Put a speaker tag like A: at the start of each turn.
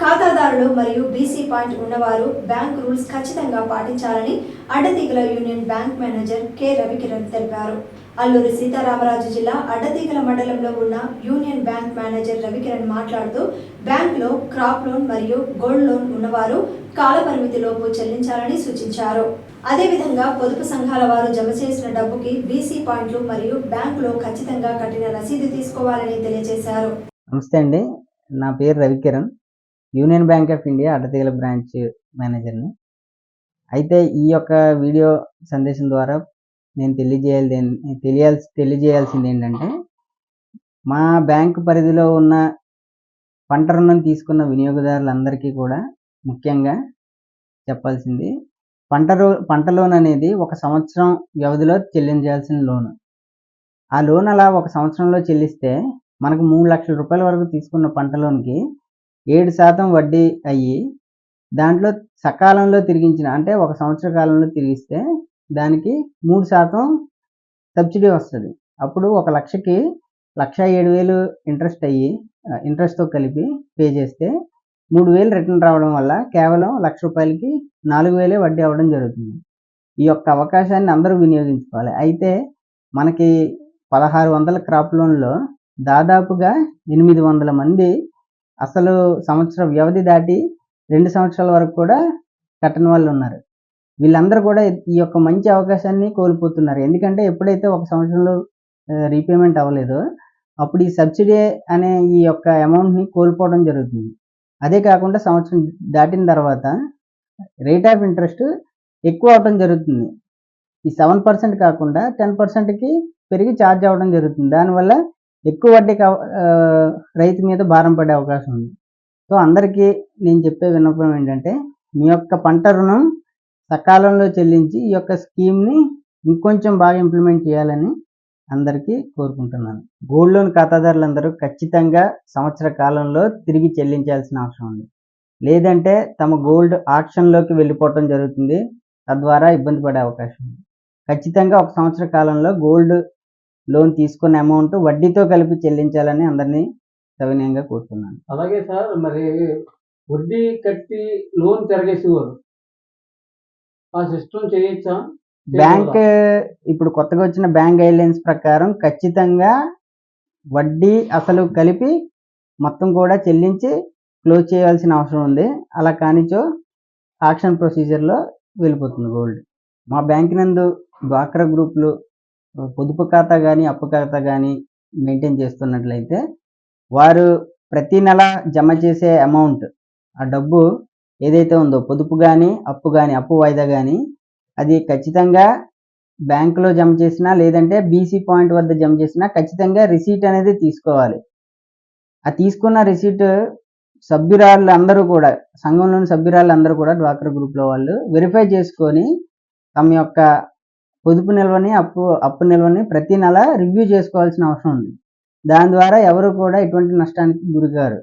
A: ఖాతాదారులు మరియు BC point ఉన్నవారు బ్యాంక్ రూల్స్ ఖచ్చితంగా పాటించాలని Addateegala union bank manager K Ravikiran తెలిపారు. అల్లూరి సీతారామరాజు జిల్లా అడ్డతీగల మండలంలో ఉన్న యూనియన్ బ్యాంక్ మేనేజర్ రవికిరణ్ మాట్లాడుతూ బ్యాంకులో క్రాప్ లోన్ మరియు గోల్డ్ లోన్ ఉన్నవారు కాలపరిమితిలోపు చెల్లించాలని సూచించారు. అదేవిధంగా పొదుపు సంఘాల వారు జమ చేసిన డబ్బుకి బీసీ పాయింట్లు మరియు బ్యాంకులో ఖచ్చితంగా కట్టిన రసీదు తీసుకోవాలని తెలియజేశారు.
B: నమస్తే అండి, నా పేరు Ravikiran, union bank of India Addateegala branch మేనేజర్ని. అయితే ఈ యొక్క వీడియో సందేశం ద్వారా నేను తెలియజేయాల్సింది ఏంటంటే, మా బ్యాంకు పరిధిలో ఉన్న పంట రుణం తీసుకున్న వినియోగదారులందరికీ కూడా ముఖ్యంగా చెప్పాల్సింది, పంట లోన్ అనేది 1 సంవత్సరం వ్యవధిలో చెల్లించాల్సిన లోన్. ఆ లోన్ అలా 1 సంవత్సరంలో చెల్లిస్తే మనకు 3 లక్షల రూపాయల వరకు తీసుకున్న పంట లోన్కి 7% వడ్డీ అయ్యి, దాంట్లో సకాలంలో తిరిగించిన అంటే 1 సంవత్సర కాలంలో తిరిగిస్తే దానికి 3% సబ్సిడీ వస్తుంది. అప్పుడు 1 లక్షకి 1,07,000 ఇంట్రెస్ట్తో కలిపి పే చేస్తే 3,000 రిటర్న్ రావడం వల్ల కేవలం 1,00,000 రూపాయలకి 4,000 వడ్డీ అవ్వడం జరుగుతుంది. ఈ యొక్క అవకాశాన్ని అందరూ వినియోగించుకోవాలి. అయితే మనకి 1,600 క్రాప్ లోన్లో దాదాపుగా 800 మంది అసలు సంవత్సర వ్యవధి దాటి 2 సంవత్సరాల వరకు కూడా కట్టని వాళ్ళు ఉన్నారు. వీళ్ళందరూ కూడా ఈ యొక్క మంచి అవకాశాన్ని కోల్పోతున్నారు. ఎందుకంటే ఎప్పుడైతే 1 సంవత్సరంలో రీపేమెంట్ అవ్వలేదో అప్పుడు ఈ సబ్సిడీ అనే ఈ యొక్క అమౌంట్ని కోల్పోవడం జరుగుతుంది. అదే కాకుండా సంవత్సరం దాటిన తర్వాత రేట్ ఆఫ్ ఇంట్రెస్ట్ ఎక్కువ అవడం జరుగుతుంది. ఈ 7% కాకుండా 10%కి పెరిగి ఛార్జ్ అవ్వడం జరుగుతుంది. దానివల్ల ఎక్కువ వడ్డీకి రైతు మీద భారం పడే అవకాశం ఉంది. సో అందరికీ నేను చెప్పే విన్నపం ఏంటంటే, మీ యొక్క పంట రుణం సకాలంలో చెల్లించి ఈ యొక్క స్కీమ్ని ఇంకొంచెం బాగా ఇంప్లిమెంట్ చేయాలని అందరికీ కోరుకుంటున్నాను. గోల్డ్ లోన్ ఖాతాదారులందరూ ఖచ్చితంగా సంవత్సర కాలంలో తిరిగి చెల్లించాల్సిన అవసరం ఉంది. లేదంటే తమ గోల్డ్ ఆక్షన్లోకి వెళ్ళిపోవటం జరుగుతుంది. తద్వారా ఇబ్బంది పడే అవకాశం ఉంది. ఖచ్చితంగా 1 సంవత్సర కాలంలో గోల్డ్ లోన్ తీసుకున్న అమౌంట్ వడ్డీతో కలిపి చెల్లించాలని అందరినీ సవినయంగా కోరుతున్నాను.
C: అలాగే సార్, మరి వడ్డీ కట్టి లోన్ తిరగేసేవారు, ఆ సిస్టమ్ చేయొచ్చా?
B: బ్యాంక్ ఇప్పుడు కొత్తగా వచ్చిన బ్యాంక్ గైడ్లైన్స్ ప్రకారం ఖచ్చితంగా వడ్డీ అసలు కలిపి మొత్తం కూడా చెల్లించి క్లోజ్ చేయాల్సిన అవసరం ఉంది. అలా కానిచో ఆక్షన్ ప్రొసీజర్లో వెళ్ళిపోతుంది గోల్డ్. మా బ్యాంక్ నందు డ్వాక్రా గ్రూపులు పొదుపు ఖాతా కానీ అప్పు ఖాతా కానీ మెయింటైన్ చేస్తున్నట్లయితే వారు ప్రతి నెల జమ చేసే అమౌంట్, ఆ డబ్బు ఏదైతే ఉందో పొదుపు కానీ అప్పు వాయిదా కానీ అది ఖచ్చితంగా బ్యాంకులో జమ చేసినా లేదంటే బీసీ పాయింట్ వద్ద జమ చేసినా ఖచ్చితంగా రిసీట్ అనేది తీసుకోవాలి. ఆ తీసుకున్న రిసీట్ సభ్యురాళ్ళందరూ కూడా, సంఘంలోని సభ్యురాళ్ళందరూ కూడా డ్వాక్రా గ్రూప్లో వాళ్ళు వెరిఫై చేసుకొని తమ యొక్క పొదుపు నిల్వని అప్పు నిల్వని ప్రతి నెల రివ్యూ చేసుకోవాల్సిన అవసరం ఉంది. దాని ద్వారా ఎవరు కూడా ఎటువంటి నష్టానికి గురికారు.